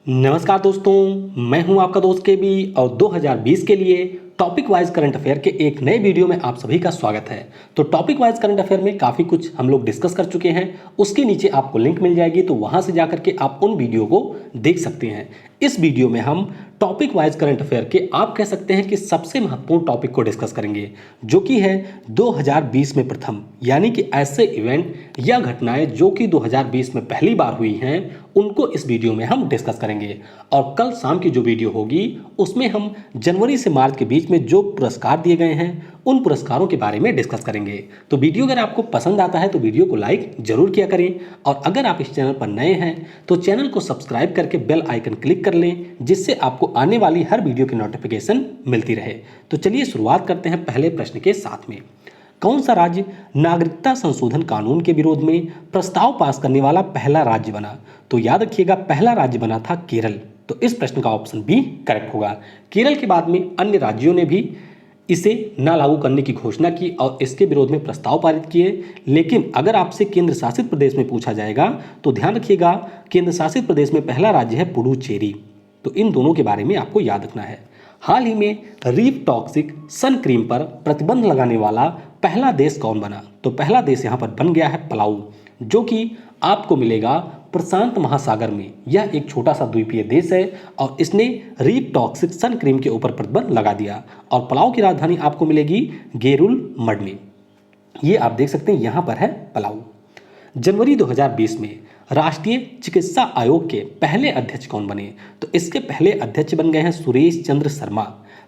नमस्कार दोस्तों, मैं हूं आपका दोस्त के बी और 2020 के लिए टॉपिक वाइज करंट अफेयर के एक नए वीडियो में आप सभी का स्वागत है। तो टॉपिक वाइज करंट अफेयर में काफ़ी कुछ हम लोग डिस्कस कर चुके हैं। उसके नीचे आपको लिंक मिल जाएगी, तो वहां से जाकर के आप उन वीडियो को देख सकते हैं। इस वीडियो में हम टॉपिक वाइज करंट अफेयर के आप कह सकते हैं कि सबसे महत्वपूर्ण टॉपिक को डिस्कस करेंगे, जो कि है 2020 में प्रथम, यानी कि ऐसे इवेंट या घटनाएं जो कि 2020 में पहली बार हुई हैं, उनको इस वीडियो में हम डिस्कस करेंगे। और कल शाम की जो वीडियो होगी उसमें हम जनवरी से मार्च के बीच में जो पुरस्कार दिए गए हैं उन पुरस्कारों के बारे में डिस्कस करेंगे। तो वीडियो अगर आपको पसंद आता है तो वीडियो को लाइक जरूर किया करें, और अगर आप इस चैनल पर नए हैं तो चैनल को सब्सक्राइब करके बेल आइकन क्लिक कर लें, जिससे आपको आने वाली हर वीडियो की नोटिफिकेशन मिलती रहे। तो चलिए शुरुआत करते हैं पहले प्रश्न के साथ में। कौन सा राज्य नागरिकता संशोधन कानून के विरोध में प्रस्ताव पास करने वाला पहला राज्य बना? तो याद रखिएगा, पहला राज्य बना था केरल। तो इस प्रश्न का ऑप्शन बी करेक्ट होगा। केरल के बाद में अन्य राज्यों ने भी इसे ना लागू करने की घोषणा की और इसके विरोध में प्रस्ताव पारित किए। लेकिन अगर आपसे केंद्र शासित प्रदेश में पूछा जाएगा तो ध्यान रखिएगा, केंद्र शासित प्रदेश में पहला राज्य है पुडुचेरी। तो इन दोनों के बारे में आपको याद रखना है। हाल ही में रीफ टॉक्सिक सन क्रीम पर प्रतिबंध लगाने वाला पहला देश कौन बना? तो पहला देश यहाँ पर बन गया है पलाऊ, जो कि आपको मिलेगा प्रशांत महासागर में। यह एक छोटा सा द्वीपीय देश है और इसने रीफ टॉक्सिक सन क्रीम के ऊपर प्रतिबंध लगा दिया। और पलाऊ की राजधानी आपको मिलेगी गेरुल मड में। ये आप देख सकते हैं, यहाँ पर है पलाऊ। जनवरी 2020 में राष्ट्रीय चिकित्सा आयोग के पहले अध्यक्ष कौन बने? तो इसके पहले अध्यक्ष बन गए हैं सुरेश चंद्र शर्मा।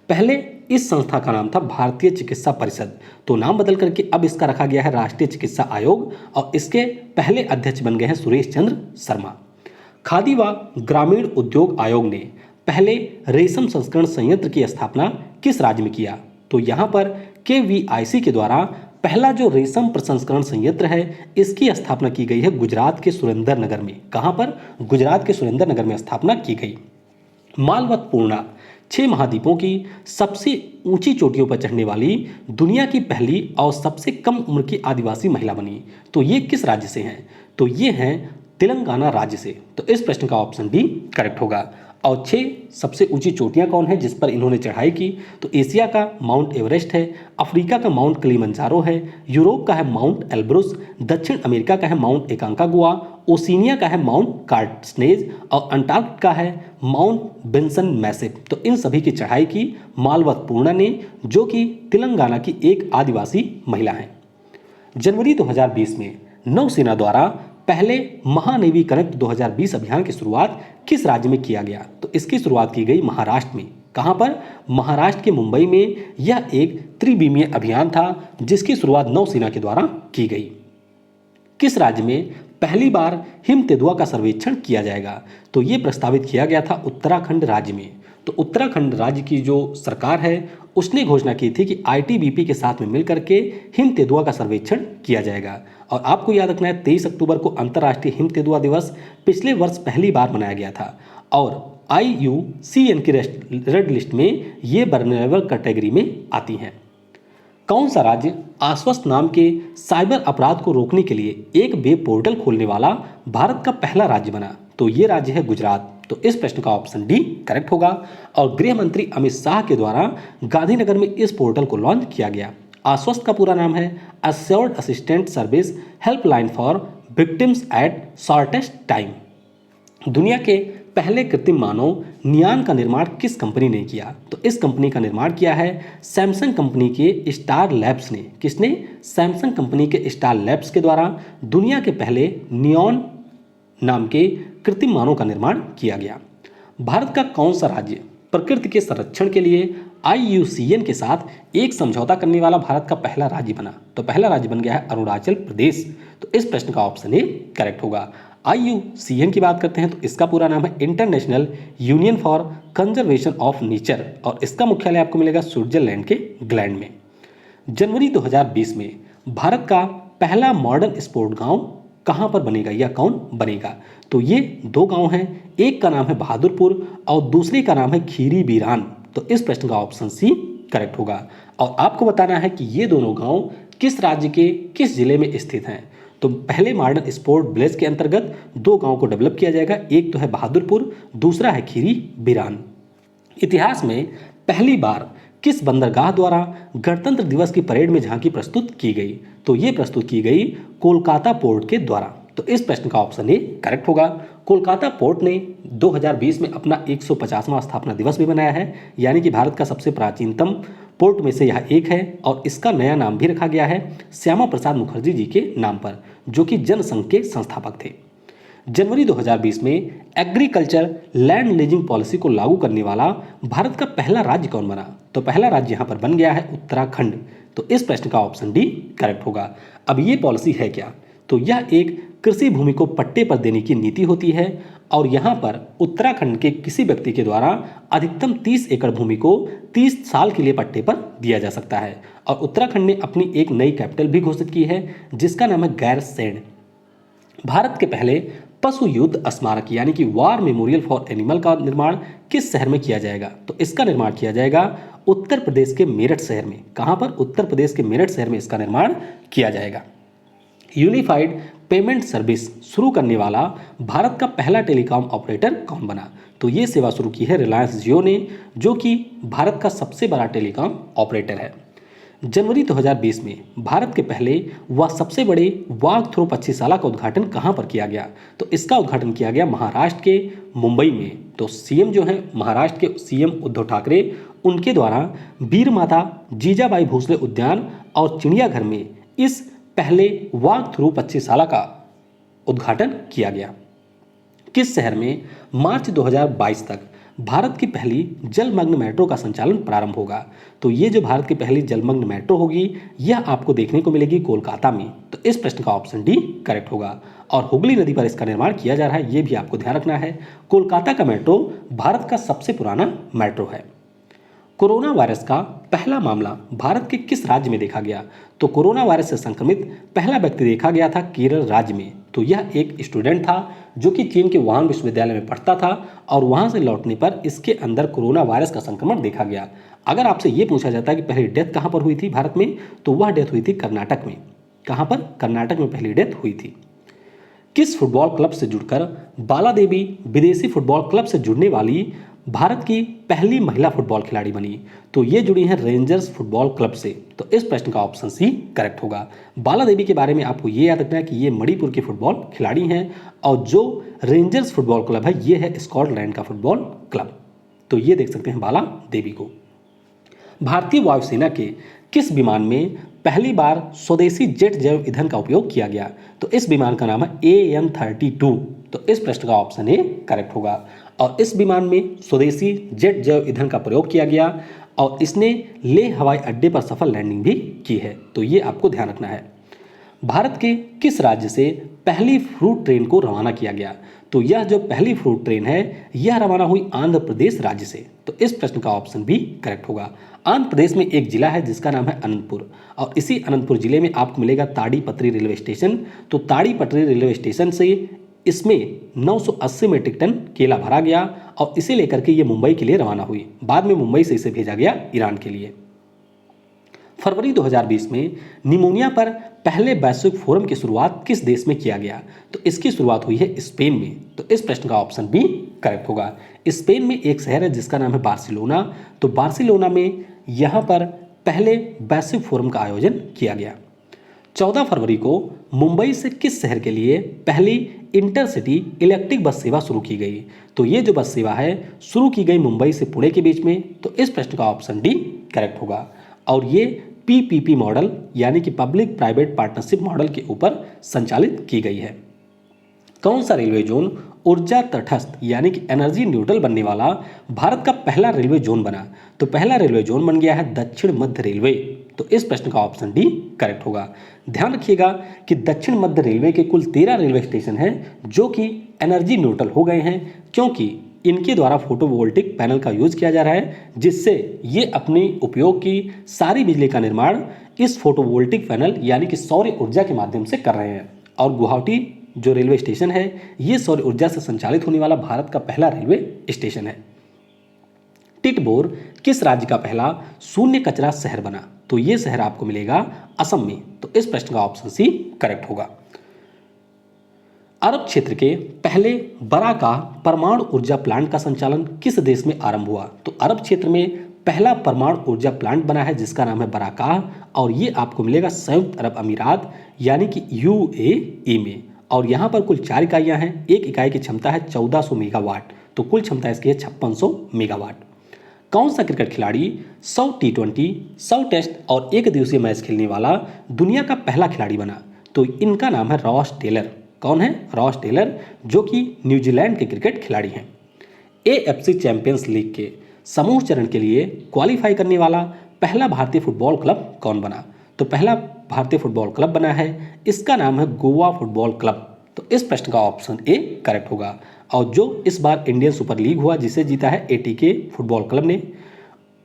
पहले इस संस्था का नाम था भारतीय चिकित्सा परिषद, तो नाम बदल करके अब इसका रखा गया है राष्ट्रीय चिकित्सा आयोग, और इसके पहले अध्यक्ष बन गए हैं सुरेश चंद्र शर्मा। खादी व ग्रामीण उद्योग आयोग ने पहले रेशम संस्करण संयंत्र की स्थापना किस राज्य में किया? तो यहाँ पर KVIC के द्वारा पहला जो रेशम प्रसंस्करण संयंत्र है, इसकी स्थापना की गई है गुजरात के सुरेंद्रनगर में। कहाँ पर? गुजरात के सुरेंद्रनगर में स्थापना की गई। मालवत पूर्णा 6 महाद्वीपों की सबसे ऊंची चोटियों पर चढ़ने वाली दुनिया की पहली और सबसे कम उम्र की आदिवासी महिला बनी। तो ये किस राज्य से हैं? तो ये हैं तेलंगाना राज्य से। तो इस प्रश्न का ऑप्शन बी करेक्ट होगा। और 6 सबसे ऊंची चोटियां कौन है जिस पर इन्होंने चढ़ाई की? तो एशिया का माउंट एवरेस्ट है, अफ्रीका का माउंट किलिमंजारो है, यूरोप का है माउंट एल्ब्रुस, दक्षिण अमेरिका का है माउंट एकांकागुआ, ओशिनिया का है माउंट कार्टस्नेज, और अंटार्कटिका का है माउंट बेंसन मैसिव। तो इन सभी की चढ़ाई की मालवत पूर्णा ने, जो कि तेलंगाना की एक आदिवासी महिला है। जनवरी 2020 में नौसेना द्वारा पहले महानेवी कनेक्ट 2020 अभियान की शुरुआत किस राज्य में किया गया? तो इसकी शुरुआत की गई महाराष्ट्र में। कहां पर? महाराष्ट्र के मुंबई में। यह एक त्रिविमीय अभियान था जिसकी शुरुआत नौसेना के द्वारा की गई। किस राज्य में पहली बार हिम तेंदुआ का सर्वेक्षण किया जाएगा? तो यह प्रस्तावित किया गया था उत्तराखंड राज्य में। तो उत्तराखंड राज्य की जो सरकार है उसने घोषणा की थी कि ITBP के साथ में मिलकर के हिम तेंदुआ का सर्वेक्षण किया जाएगा। और आपको याद रखना है, 23 अक्टूबर को अंतर्राष्ट्रीय हिम तेंदुआ दिवस पिछले वर्ष पहली बार मनाया गया था, और IUCN की रेड लिस्ट में ये वल्नरेबल कैटेगरी में आती हैं। कौन सा राज्य आश्वस्त नाम के साइबर अपराध को रोकने के लिए एक वेब पोर्टल खोलने वाला भारत का पहला राज्य बना? तो ये राज्य है गुजरात। तो इस प्रश्न का ऑप्शन डी करेक्ट होगा। और गृह मंत्री अमित शाह के द्वारा गांधीनगर में इस पोर्टल को लॉन्च किया गया। आश्वस्त का पूरा नाम है assured assistant service helpline for victims at shortest time. दुनिया के पहले कृत्रिम मानव नियान का निर्माण किस कंपनी ने किया? तो इस कंपनी का निर्माण किया है सैमसंग कंपनी के स्टार लैब्स ने। किसने? सैमसंग कंपनी के स्टार लैब्स के द्वारा दुनिया के पहले नियॉन नाम के कृत्रिम मानव का निर्माण किया गया। भारत का कौन सा राज्य प्रकृति के संरक्षण के लिए IUCN के साथ एक समझौता करने वाला भारत का पहला राज्य बना? तो पहला राज्य बन गया है अरुणाचल प्रदेश। तो इस प्रश्न का ऑप्शन ए करेक्ट होगा। IUCN की बात करते हैं तो इसका पूरा नाम है international union for conservation of nature, और इसका मुख्यालय आपको मिलेगा स्विट्जरलैंड के ग्लैंड में। जनवरी 2020 में भारत का पहला मॉडर्न स्पोर्ट गांव कहां पर बनेगा या कौन बनेगा? तो ये 2 गांव हैं, एक का नाम है बहादुरपुर और दूसरे का नाम है खीरी बीरान। तो इस प्रश्न का ऑप्शन सी करेक्ट होगा। और आपको बताना है कि ये दोनों गांव किस राज्य के किस जिले में स्थित हैं। तो पहले मॉडर्न स्पोर्ट विलेज के अंतर्गत 2 गांव को डेवलप किया जाएगा। एक तो है बहादुरपुर, दूसरा है खीरी बिरान। इतिहास में पहली बार किस बंदरगाह द्वारा गणतंत्र दिवस की परेड में झांकी प्रस्तुत की गई? तो ये प्रस्तुत की गई कोलकाता पोर्ट के द्वारा। तो इस प्रश्न का ऑप्शन ए करेक्ट होगा। कोलकाता पोर्ट ने 2020 में अपना 150वां स्थापना दिवस भी मनाया है, यानी कि भारत का सबसे प्राचीनतम पोर्ट में से यह एक है और इसका नया नाम भी रखा गया है श्यामा प्रसाद मुखर्जी जी के नाम पर, जो कि जनसंघ के संस्थापक थे। जनवरी 2020 में एग्रीकल्चर लैंड लीजिंग पॉलिसी को लागू करने वाला भारत का पहला राज्य कौन बना? तो पहला राज्य यहां पर बन गया है उत्तराखंड। तो इस प्रश्न का ऑप्शन डी करेक्ट होगा। अब ये पॉलिसी है क्या? तो यह एक कृषि भूमि को पट्टे पर देने की नीति होती है और यहाँ पर उत्तराखंड के किसी व्यक्ति के द्वारा अधिकतम 30 एकड़ भूमि को 30 साल के लिए पट्टे पर दिया जा सकता है। और उत्तराखंड ने अपनी एक नई कैपिटल भी घोषित की है जिसका नाम है गैरसैंण। भारत के पहले पशु युद्ध स्मारक यानी कि वॉर मेमोरियल फॉर एनिमल का निर्माण किस शहर में किया जाएगा? तो इसका निर्माण किया जाएगा उत्तर प्रदेश के मेरठ शहर में। कहां पर? उत्तर प्रदेश के मेरठ शहर में इसका निर्माण किया जाएगा। यूनिफाइड पेमेंट सर्विस शुरू करने वाला भारत का पहला टेलीकॉम ऑपरेटर कौन बना? तो ये सेवा शुरू की है रिलायंस जियो ने, जो कि भारत का सबसे बड़ा टेलीकॉम ऑपरेटर है। जनवरी 2020 में भारत के पहले व सबसे बड़े वाघ थ्रो पक्षीशाला का उद्घाटन कहां पर किया गया? तो इसका उद्घाटन किया गया महाराष्ट्र के मुंबई में। तो सीएम जो है महाराष्ट्र के सीएम उद्धव ठाकरे, उनके द्वारा वीर माता जीजाबाई भोसले उद्यान और चिड़ियाघर में इस पहले वाघ थ्रो पक्षीशाला का उद्घाटन किया गया। किस शहर में मार्च 2022 तक भारत की पहली जलमग्न मेट्रो का संचालन प्रारंभ होगा? तो ये जो भारत की पहली जलमग्न मेट्रो होगी यह आपको देखने को मिलेगी कोलकाता में। तो इस प्रश्न का ऑप्शन डी करेक्ट होगा। और हुगली नदी पर इसका निर्माण किया जा रहा है, ये भी आपको ध्यान रखना है। कोलकाता का मेट्रो भारत का सबसे पुराना मेट्रो है। कोरोना वायरस का पहला मामला भारत के किस राज्य में देखा गया? तो कोरोना वायरस से संक्रमित पहला व्यक्ति देखा गया था केरल राज्य में। तो यह एक स्टूडेंट था जो कि चीन के वुहान विश्वविद्यालय में पढ़ता था और वहां से लौटने पर इसके अंदर कोरोना वायरस का संक्रमण देखा गया। अगर आपसे ये पूछा जाता है कि पहली डेथ कहां पर हुई थी भारत में, तो वह डेथ हुई थी कर्नाटक में। कहां पर? कर्नाटक में पहली डेथ हुई थी। किस फुटबॉल क्लब से जुड़कर बाला देवी विदेशी फुटबॉल क्लब से जुड़ने वाली भारत की पहली महिला फुटबॉल खिलाड़ी बनी? तो ये जुड़ी हैं रेंजर्स फुटबॉल क्लब से। तो इस प्रश्न का ऑप्शन सी करेक्ट होगा। बाला देवी के बारे में आपको ये याद रखना है कि ये मणिपुर की फुटबॉल खिलाड़ी हैं और जो रेंजर्स फुटबॉल क्लब है ये है स्कॉटलैंड का फुटबॉल क्लब। तो ये देख सकते हैं बाला देवी को। भारतीय वायुसेना के किस विमान में पहली बार स्वदेशी जेट जैव ईंधन का उपयोग किया गया? तो इस विमान का नाम है AN-32। तो इस प्रश्न का ऑप्शन ए करेक्ट होगा। और इस विमान में स्वदेशी जेट जैव ईंधन का प्रयोग किया गया और इसने लेह हवाई अड्डे पर सफल लैंडिंग भी की है। तो ये आपको ध्यान रखना है। भारत के किस राज्य से पहली फ्रूट ट्रेन को रवाना किया गया? तो यह जो पहली फ्रूट ट्रेन है यह रवाना हुई आंध्र प्रदेश राज्य से। तो इस प्रश्न का ऑप्शन भी करेक्ट होगा। आंध्र प्रदेश में एक जिला है जिसका नाम है अनंतपुर और इसी अनंतपुर जिले में आपको मिलेगा ताड़ीपत्री रेलवे स्टेशन। तो ताड़ीपत्री रेलवे स्टेशन से इसमें 980 मीट्रिक टन केला भरा गया और इसे लेकर के ये मुंबई के लिए रवाना हुई। बाद में मुंबई से इसे भेजा गया ईरान के लिए। फरवरी 2020 में निमोनिया पर पहले वैश्विक फोरम की शुरुआत किस देश में किया गया? तो इसकी शुरुआत हुई है स्पेन में। तो इस प्रश्न का ऑप्शन बी करेक्ट होगा। स्पेन में एक शहर है जिसका नाम है बार्सिलोना। तो बार्सिलोना में यहाँ पर पहले वैश्विक फोरम का आयोजन किया गया। 14 फरवरी को मुंबई से किस शहर के लिए पहली इंटरसिटी इलेक्ट्रिक बस सेवा शुरू की गई? तो ये जो बस सेवा है शुरू की गई मुंबई से पुणे के बीच में। तो इस प्रश्न का ऑप्शन डी करेक्ट होगा। और ये PPP मॉडल यानी कि पब्लिक प्राइवेट पार्टनरशिप मॉडल के ऊपर संचालित की गई है। कौन सा रेलवे जोन ऊर्जा तटस्थ यानी कि एनर्जी न्यूट्रल बनने वाला भारत का पहला रेलवे जोन बना? तो पहला रेलवे जोन बन गया है दक्षिण मध्य रेलवे। तो इस प्रश्न का ऑप्शन डी करेक्ट होगा। ध्यान रखिएगा कि दक्षिण मध्य रेलवे के कुल 13 रेलवे स्टेशन हैं जो कि एनर्जी न्यूट्रल हो गए हैं क्योंकि इनके द्वारा फोटोवोल्टिक पैनल का यूज किया जा रहा है जिससे ये अपने उपयोग की सारी बिजली का निर्माण इस फोटोवोल्टिक पैनल यानी कि सौर ऊर्जा के माध्यम से कर रहे हैं। और गुवाहाटी जो रेलवे स्टेशन है ये सौर ऊर्जा से संचालित होने वाला भारत का पहला रेलवे स्टेशन है। टिटबोर किस राज्य का पहला शून्य कचरा शहर बना? तो ये शहर आपको मिलेगा असम में। तो इस प्रश्न का ऑप्शन सी करेक्ट होगा। अरब क्षेत्र के पहले बराका परमाणु ऊर्जा प्लांट का संचालन किस देश में आरंभ हुआ? तो अरब क्षेत्र में पहला परमाणु ऊर्जा प्लांट बना है जिसका नाम है बराका, और ये आपको मिलेगा संयुक्त अरब अमीरात यानी कि यूएई में। और यहाँ पर कुल 4 इकाइयाँ हैं। एक इकाई की क्षमता है 1400 मेगावाट, तो कुल क्षमता इसकी है 5600 मेगावाट। कौन सा क्रिकेट खिलाड़ी 100 टी20, 100 टेस्ट और एक दिवसीय मैच खेलने वाला दुनिया का पहला खिलाड़ी बना? तो इनका नाम है रॉस टेलर। कौन है? रॉस टेलर, जो कि न्यूजीलैंड के क्रिकेट खिलाड़ी हैं। एएफसी चैंपियंस लीग के समूह चरण के लिए क्वालिफाई करने वाला पहला भारतीय फुटबॉल क्लब कौन बना? तो पहला भारतीय फुटबॉल क्लब बना है, इसका नाम है गोवा फुटबॉल क्लब। तो इस प्रश्न का ऑप्शन ए करेक्ट होगा। और जो इस बार इंडियन सुपर लीग हुआ जिसे जीता है एटीके फुटबॉल क्लब ने,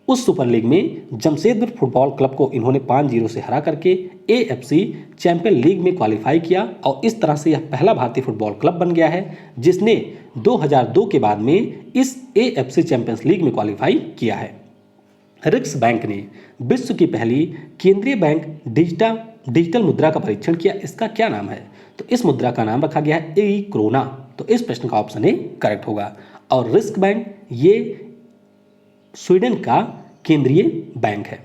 उस सुपर लीग में जमशेदपुर फुटबॉल क्लब को इन्होंने 5-0 से हरा करके एएफसी चैंपियन लीग में क्वालिफाई किया, और इस तरह से यह पहला भारतीय फुटबॉल क्लब बन गया है जिसने 2002 के बाद में इस एएफसी चैंपियंस लीग में क्वालिफाई किया है। रिक्स बैंक ने विश्व की पहली केंद्रीय बैंक डिजिटल मुद्रा का परीक्षण किया, इसका क्या नाम है? तो इस मुद्रा का नाम रखा गया है ई क्रोना। तो इस प्रश्न का ऑप्शन ए करेक्ट होगा। और रिस्क बैंक ये स्वीडन का केंद्रीय बैंक है।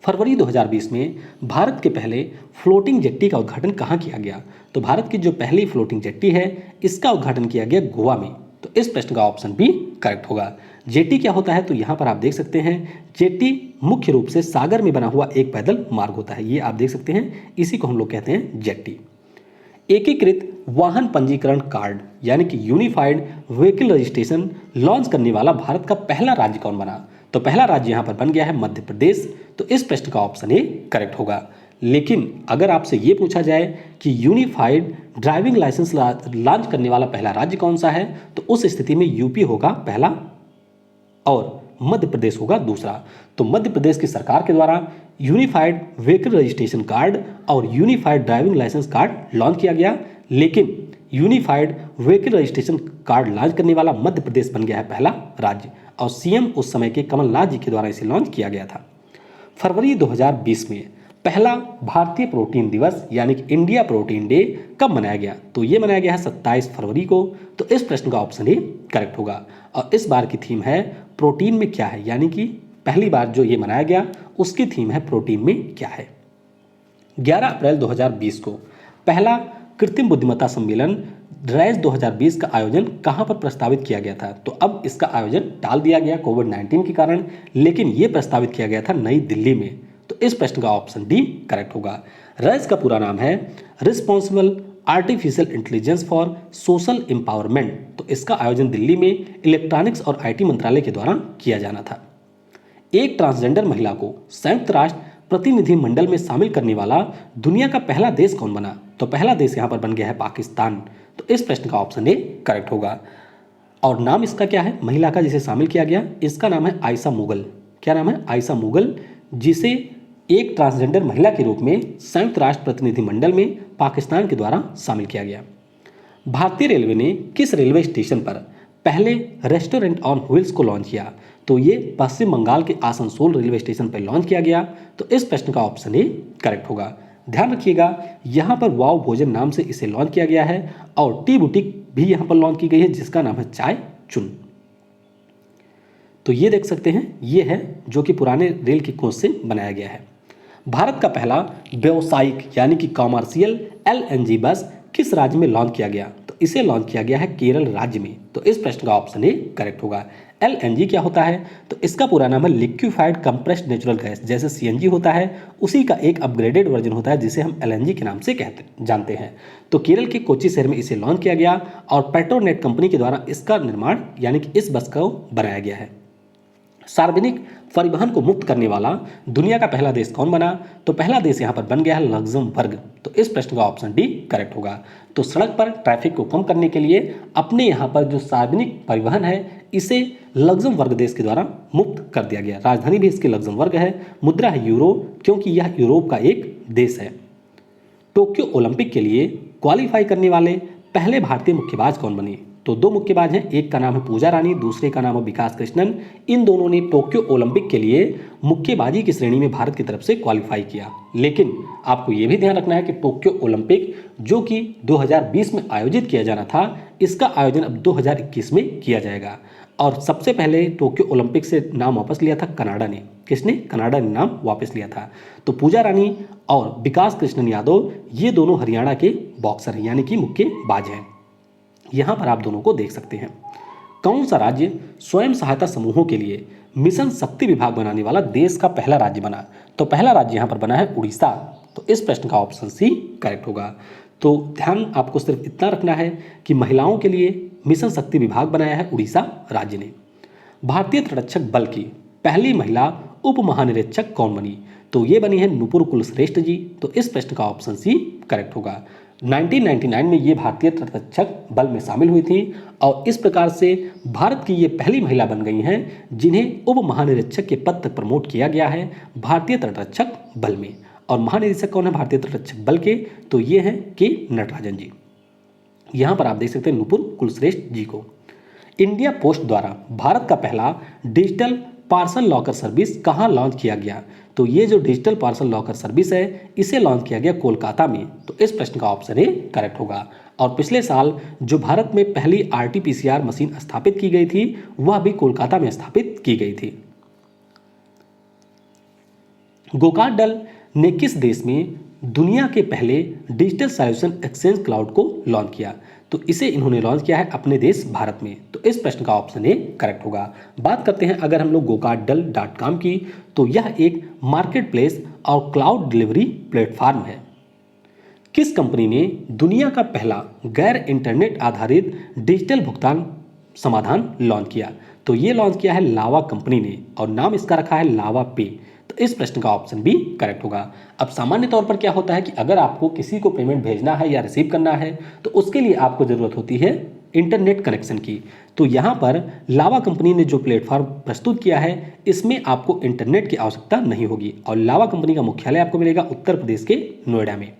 फरवरी 2020 में भारत के पहले फ्लोटिंग जेट्टी का उद्घाटन कहाँ किया गया? तो भारत की जो पहली फ्लोटिंग जेट्टी है इसका उद्घाटन किया गया गोवा में। तो इस प्रश्न का ऑप्शन बी करेक्ट होगा। जेट्टी क्या होता है? तो यहाँ पर आप देख सकते हैं जेट्टी मुख्य रूप से सागर में बना हुआ एक पैदल मार्ग होता है, ये आप देख सकते हैं, इसी को हम लोग कहते हैं जेट्टी। एकीकृत वाहन पंजीकरण कार्ड यानी कि यूनिफाइड व्हीकल रजिस्ट्रेशन लॉन्च करने वाला भारत का पहला राज्य कौन बना? तो पहला राज्य यहाँ पर बन गया है मध्य प्रदेश। तो इस प्रश्न का ऑप्शन ए करेक्ट होगा। लेकिन अगर आपसे ये पूछा जाए कि यूनिफाइड ड्राइविंग लाइसेंस लॉन्च करने वाला पहला राज्य कौन सा है, तो उस स्थिति में यूपी होगा पहला और मध्य प्रदेश होगा दूसरा। तो मध्य प्रदेश की सरकार के द्वारा यूनिफाइड व्हीकल रजिस्ट्रेशन कार्ड और unified driving licence card launch किया गया, लेकिन unified vehicle registration card launch करने वाला मध्य प्रदेश बन गया है पहला राज्य, और सीएम उस समय के कमलनाथ जी के द्वारा इसे लॉन्च किया गया था। फरवरी 2020 में पहला भारतीय प्रोटीन दिवस यानी कि इंडिया प्रोटीन डे कब मनाया गया? तो ये मनाया गया है 27 फरवरी को। तो इस प्रश्न का ऑप्शन ए करेक्ट होगा। और इस बार की थीम है प्रोटीन में क्या है, यानी कि पहली बार जो ये मनाया गया उसकी थीम है प्रोटीन में क्या है। 11 अप्रैल 2020 को पहला कृत्रिम बुद्धिमत्ता सम्मेलन रैज 2020 का आयोजन कहां पर प्रस्तावित किया गया था? तो अब इसका आयोजन टाल दिया गया कोविड-19 के कारण, लेकिन यह प्रस्तावित किया गया था नई दिल्ली में। तो इस प्रश्न का ऑप्शन डी करेक्ट होगा। रैज का पूरा नाम है responsible artificial intelligence for social empowerment. तो इसका आयोजन दिल्ली में इलेक्ट्रॉनिक्स और आईटी मंत्रालय के द्वारा किया जाना था। एक ट्रांसजेंडर महिला को संयुक्त राष्ट्र प्रतिनिधि मंडल में शामिल करने वाला दुनिया का पहला देश कौन बना? तो पहला देश यहाँ पर बन गया है पाकिस्तान। तो इस प्रश्न का ऑप्शन ए करेक्ट होगा। और नाम इसका क्या है महिला का जिसे शामिल किया गया? इसका नाम है आयशा मुगल। क्या नाम है? आयशा मुगल, जिसे एक ट्रांसजेंडर महिला के रूप में संयुक्त राष्ट्र प्रतिनिधि मंडल में पाकिस्तान के द्वारा शामिल किया गया। भारतीय रेलवे ने किस रेलवे स्टेशन पर पहले रेस्टोरेंट ऑन व्हील्स को लॉन्च किया? तो ये पश्चिम बंगाल के आसनसोल रेलवे स्टेशन पर लॉन्च किया गया। तो इस प्रश्न का ऑप्शन ए करेक्ट होगा। ध्यान रखिएगा यहाँ पर वाव भोजन नाम से इसे लॉन्च किया गया है, और टी बुटीक भी यहाँ पर लॉन्च की गई है जिसका नाम है चाय चुन। तो ये देख सकते हैं, ये है जो कि पुराने रेल की कोच से बनाया गया है। भारत का पहला व्यावसायिक यानी कि कॉमर्शियल एलएनजी बस किस राज्य में लॉन्च किया गया? तो इसे लॉन्च किया गया है केरल राज्य में। तो इस प्रश्न का ऑप्शन ए करेक्ट होगा। एलएनजी क्या होता है? तो इसका पूरा नाम है लिक्विफाइड कंप्रेस्ड नेचुरल गैस। जैसे सीएनजी होता है उसी का एक अपग्रेडेड वर्जन होता है जिसे हम एलएनजी के नाम से जानते हैं। तो केरल के कोच्चि शहर में इसे लॉन्च किया गया और पेट्रोनेट कंपनी के द्वारा इसका निर्माण यानी कि इस बस को बनाया गया है। सार्वजनिक परिवहन को मुक्त करने वाला दुनिया का पहला देश कौन बना? तो पहला देश यहाँ पर बन गया है लग्जमबर्ग। तो इस प्रश्न का ऑप्शन डी करेक्ट होगा। तो सड़क पर ट्रैफिक को कम करने के लिए अपने यहाँ पर जो सार्वजनिक परिवहन है इसे लग्जमबर्ग देश के द्वारा मुक्त कर दिया गया। राजधानी भी इसकी लग्जमबर्ग है, मुद्रा है यूरो क्योंकि यह यूरोप का एक देश है। टोक्यो ओलंपिक के लिए क्वालिफाई करने वाले पहले भारतीय मुक्केबाज कौन बने? तो दो मुक्केबाज हैं, एक का नाम है पूजा रानी, दूसरे का नाम है विकास कृष्णन। इन दोनों ने टोक्यो ओलंपिक के लिए मुक्केबाजी की श्रेणी में भारत की तरफ से क्वालिफाई किया। लेकिन आपको यह भी ध्यान रखना है कि टोक्यो ओलंपिक जो कि 2020 में आयोजित किया जाना था, इसका आयोजन अब 2021 में किया जाएगा। और सबसे पहले टोक्यो ओलंपिक से नाम वापस लिया था कनाडा ने। किसने? कनाडा ने नाम वापस लिया था। तो पूजा रानी और विकास कृष्णन यादव ये दोनों हरियाणा के बॉक्सर हैं, यानी कि मुक्केबाज हैं। यहां पर आप दोनों को देख सकते हैं। कौन सा राज्य स्वयं सहायता समूहों के लिए मिशन शक्ति विभाग बनाने वाला देश का पहला राज्य बना? तो पहला राज्य यहां पर बना है उड़ीसा। तो इस प्रश्न का ऑप्शन सी करेक्ट होगा। तो ध्यान आपको सिर्फ इतना रखना है कि महिलाओं के लिए मिशन शक्ति विभाग बनाया है उड़ीसा राज्य ने। भारतीय तटरक्षक बल की पहली महिला उप महानिरीक्षक कौन बनी? तो ये बनी है नुपुर कुलश्रेष्ठ जी। तो इस प्रश्न का ऑप्शन सी करेक्ट होगा। 1999 में ये भारतीय तटरक्षक बल में शामिल हुई थी और इस प्रकार से भारत की ये पहली महिला बन गई हैं जिन्हें उप महानिरीक्षक के पद तक प्रमोट किया गया है भारतीय तटरक्षक बल में। और महानिरीक्षक कौन है भारतीय तटरक्षक बल के? तो ये हैं के नटराजन जी। यहां पर आप देख सकते हैं नुपुर कुलश्रेष्ठ जी को। इंडिया पोस्ट द्वारा भारत का पहला डिजिटल पार्सल लॉकर सर्विस कहां लॉन्च किया गया? तो ये जो डिजिटल पार्सल लॉकर सर्विस है इसे लॉन्च किया गया कोलकाता में। तो इस प्रश्न का ऑप्शन ए करेक्ट होगा। और पिछले साल जो भारत में पहली RT-PCR मशीन स्थापित की गई थी वह भी कोलकाता में स्थापित की गई थी। गोकाक दल ने किस देश में दुनिया के पहले डिजिटल सॉल्यूशन एक्सचेंज क्लाउड को लॉन्च किया? तो इसे इन्होंने लॉन्च किया है अपने देश भारत में। तो इस प्रश्न का ऑप्शन ए करेक्ट होगा। बात करते हैं अगर हम लोग gokartdal.com की, तो यह एक मार्केट प्लेस और क्लाउड डिलीवरी प्लेटफॉर्म है। किस कंपनी ने दुनिया का पहला गैर इंटरनेट आधारित डिजिटल भुगतान समाधान लॉन्च किया? तो ये लॉन्च किया है लावा कंपनी ने और नाम इसका रखा है लावा पे। तो इस प्रश्न का ऑप्शन भी करेक्ट होगा। अब सामान्य तौर पर क्या होता है कि अगर आपको किसी को पेमेंट भेजना है या रिसीव करना है तो उसके लिए आपको ज़रूरत होती है इंटरनेट कनेक्शन की। तो यहाँ पर लावा कंपनी ने जो प्लेटफॉर्म प्रस्तुत किया है इसमें आपको इंटरनेट की आवश्यकता नहीं होगी और लावा कंपनी का मुख्यालय आपको मिलेगा उत्तर प्रदेश के नोएडा में।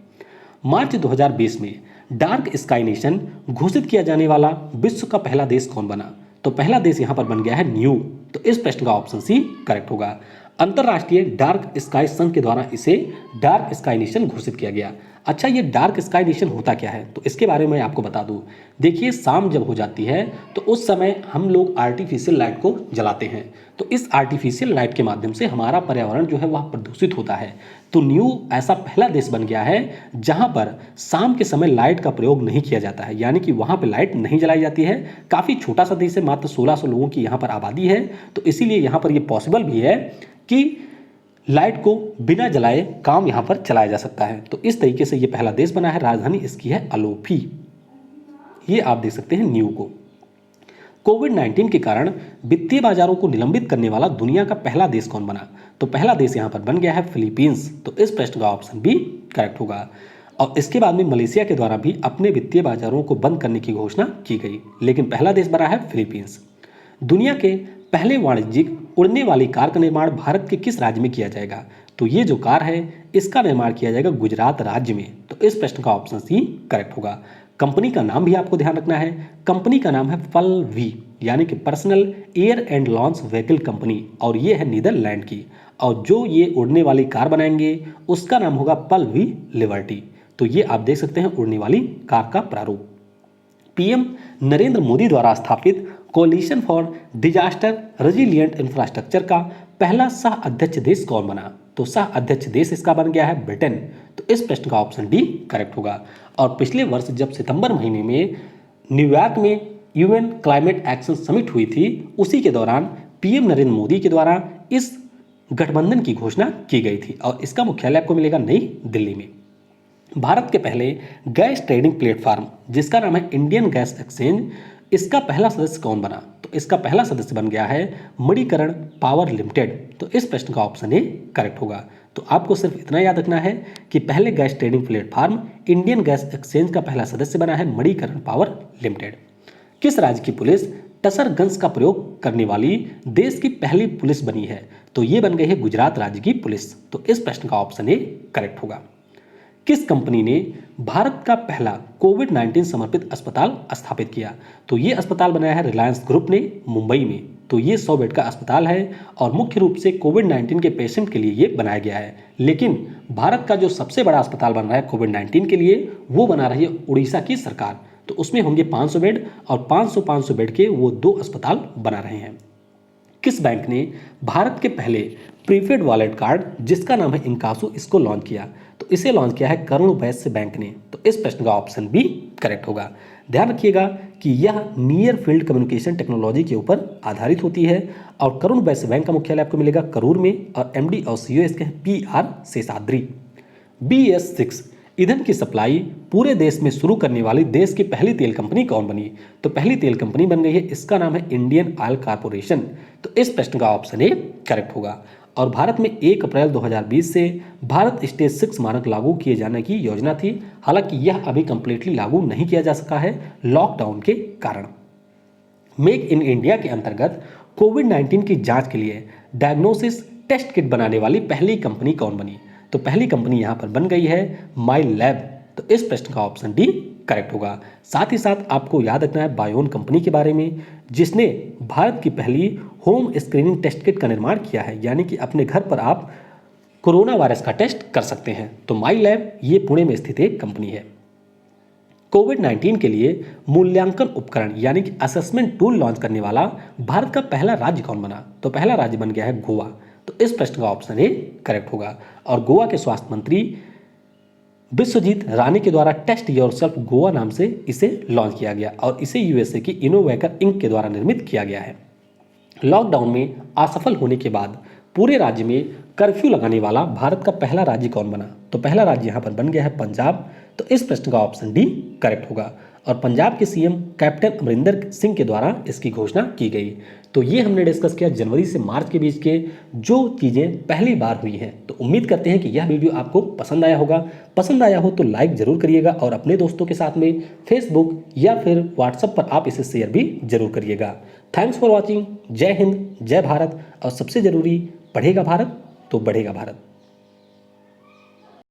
मार्च 2020 में डार्क स्काई नेशन घोषित किया जाने वाला विश्व का पहला देश कौन बना? तो पहला देश यहाँ पर बन गया है न्यू। तो इस प्रश्न का ऑप्शन सी करेक्ट होगा। अंतरराष्ट्रीय डार्क स्काई संघ के द्वारा इसे डार्क स्काई नेशन घोषित किया गया। अच्छा, ये डार्क स्काई नेशन होता क्या है? तो इसके बारे में आपको बता दूं। देखिए, शाम जब हो जाती है तो उस समय हम लोग आर्टिफिशियल लाइट को जलाते हैं। तो इस आर्टिफिशियल लाइट के माध्यम से हमारा पर्यावरण जो है वह प्रदूषित होता है। तो न्यू ऐसा पहला देश बन गया है जहां पर शाम के समय लाइट का प्रयोग नहीं किया जाता है, यानी कि वहां पर लाइट नहीं जलाई जाती है। काफ़ी छोटा सा देश है, मात्र 1600 लोगों की यहाँ पर आबादी है। तो इसीलिए यहाँ पर यह पॉसिबल भी है कि लाइट को बिना जलाए काम यहाँ पर चलाया जा सकता है। तो इस तरीके से ये पहला देश बना है। राजधानी इसकी है अलोपी। ये आप देख सकते हैं न्यू को। कोविड-19 के कारण वित्तीय बाजारों को निलंबित करने वाला दुनिया का पहला देश कौन बना? तो पहला देश यहाँ पर बन गया है फिलीपींस। तो इस प्रश्न का ऑप्शन भी करेक्ट होगा। और इसके बाद में मलेशिया के द्वारा भी अपने वित्तीय बाजारों को बंद करने की घोषणा की गई, लेकिन पहला देश बना है फिलीपींस। दुनिया के पहले वाणिज्यिक उड़ने वाली कार का निर्माण भारत के किस राज्य में किया जाएगा? तो ये जो कार है इसका निर्माण किया जाएगा गुजरात राज्य में। तो इस प्रश्न का ऑप्शन सी करेक्ट होगा। कंपनी का नाम भी आपको ध्यान रखना है। कंपनी का नाम है पल-वी, यानी कि personal air and launch vehicle company, और ये है नीदरलैंड की। और जो ये उड़ने वाली कार बनाएंगे उसका नाम होगा पल-वी लिबर्टी। तो ये आप देख सकते हैं उड़ने वाली कार का प्रारूप। पीएम नरेंद्र मोदी द्वारा स्थापित coalition for disaster resilient infrastructure का पहला सह अध्यक्ष देश कौन बना? तो सह अध्यक्ष देश इसका बन गया है ब्रिटेन। तो इस प्रश्न का ऑप्शन डी करेक्ट होगा। और पिछले वर्ष जब सितंबर महीने में न्यूयॉर्क में यूएन क्लाइमेट एक्शन समिट हुई थी, उसी के दौरान पीएम नरेंद्र मोदी के द्वारा इस गठबंधन की घोषणा की गई थी और इसका मुख्यालय आपको मिलेगा नई दिल्ली में। भारत के पहले गैस ट्रेडिंग प्लेटफॉर्म जिसका नाम है इंडियन गैस एक्सचेंज, इसका पहला सदस्य कौन बना? तो इसका पहला सदस्य बन गया है मणिकरण पावर लिमिटेड। तो इस प्रश्न का ऑप्शन ए करेक्ट होगा। तो आपको सिर्फ इतना याद रखना है कि पहले gas trading platform Indian gas exchange का पहला सदस्य बना है मणिकरण पावर लिमिटेड। किस राज्य की पुलिस टसर गन्स का प्रयोग करने वाली देश की पहली पुलिस बनी है? तो ये बन गई है गुजरात राज्य की पुलिस। तो इस प्रश्न का ऑप्शन ए करेक्ट होगा। किस कंपनी ने भारत का पहला कोविड-19 समर्पित अस्पताल स्थापित किया? तो ये अस्पताल बनाया है रिलायंस ग्रुप ने मुंबई में। तो ये 100 बेड का अस्पताल है और मुख्य रूप से कोविड-19 के पेशेंट के लिए ये बनाया गया है। लेकिन भारत का जो सबसे बड़ा अस्पताल बन रहा है कोविड-19 के लिए, वो बना रही है उड़ीसा की सरकार। तो उसमें होंगे 500 बेड और 500 बेड के वो 2 अस्पताल बना रहे हैं। किस बैंक ने भारत के पहले प्रीपेड वॉलेट कार्ड जिसका नाम है इंकासो इसको लॉन्च किया? तो इसे लॉन्च किया है करुण वैश्य बैंक ने। तो इस प्रश्न का ऑप्शन बी करेक्ट होगा। ध्यान रखिएगा कि यह नियर फील्ड कम्युनिकेशन टेक्नोलॉजी के ऊपर आधारित होती है और करुण वैश्य बैंक का मुख्यालय आपको मिलेगा करूर में और एमडी और सीईओ इसके हैं पीआर शेषाद्री। BS6 ईंधन की सप्लाई पूरे देश में शुरू करने वाली देश की पहली तेल कंपनी कौन बनी? तो पहली तेल कंपनी बन गई है, इसका नाम है इंडियन ऑयल कॉर्पोरेशन। तो इस प्रश्न का ऑप्शन ए करेक्ट होगा। और भारत में 1 अप्रैल 2020 से भारत स्टेज 6 मानक लागू किए जाने की योजना थी। हालांकि यह अभी कंप्लीटली लागू नहीं किया जा सका है लॉकडाउन के कारण। मेक इन इंडिया के अंतर्गत कोविड-19 की जांच के लिए डायग्नोसिस टेस्ट किट बनाने वाली पहली कंपनी कौन बनी? तो पहली कंपनी यहां पर बन गई है माई लैब। तो इस प्रश्न का ऑप्शन डी करेक्ट होगा। साथ ही साथ आपको याद रखना है बायोन कंपनी के बारे में, जिसने भारत की पहली होम स्क्रीनिंग टेस्ट किट का निर्माण किया है, यानी कि अपने घर पर आप कोरोना वायरस का टेस्ट कर सकते हैं। तो माई लैब ये पुणे में स्थित एक कंपनी है। कोविड-19 के लिए मूल्यांकन उपकरण यानी कि असेसमेंट टूल लॉन्च करने वाला भारत का पहला राज्य कौन बना? तो पहला राज्य बन गया है गोवा। तो इस प्रश्न का ऑप्शन ए करेक्ट होगा। और गोवा के स्वास्थ्य मंत्री विश्वजीत राणे के द्वारा टेस्ट योरसेल्फ गोवा नाम से इसे लॉन्च किया गया और इसे यूएसए की इनोवेकर इंक के द्वारा निर्मित किया गया है। लॉकडाउन में असफल होने के बाद पूरे राज्य में कर्फ्यू लगाने वाला भारत का पहला राज्य कौन बना? तो पहला राज्य यहां पर बन गया है पंजाब। तो इस प्रश्न का ऑप्शन डी करेक्ट होगा। और पंजाब के सीएम कैप्टन अमरिंदर सिंह के द्वारा इसकी घोषणा की गई। तो ये हमने डिस्कस किया जनवरी से मार्च के बीच के जो चीज़ें पहली बार हुई हैं। तो उम्मीद करते हैं कि यह वीडियो आपको पसंद आया होगा। पसंद आया हो तो लाइक जरूर करिएगा और अपने दोस्तों के साथ में फेसबुक या फिर व्हाट्सएप पर आप इसे शेयर भी जरूर करिएगा। Thanks for watching. जय हिंद, जय भारत और सबसे जरूरी, पढ़ेगा भारत तो बढ़ेगा भारत।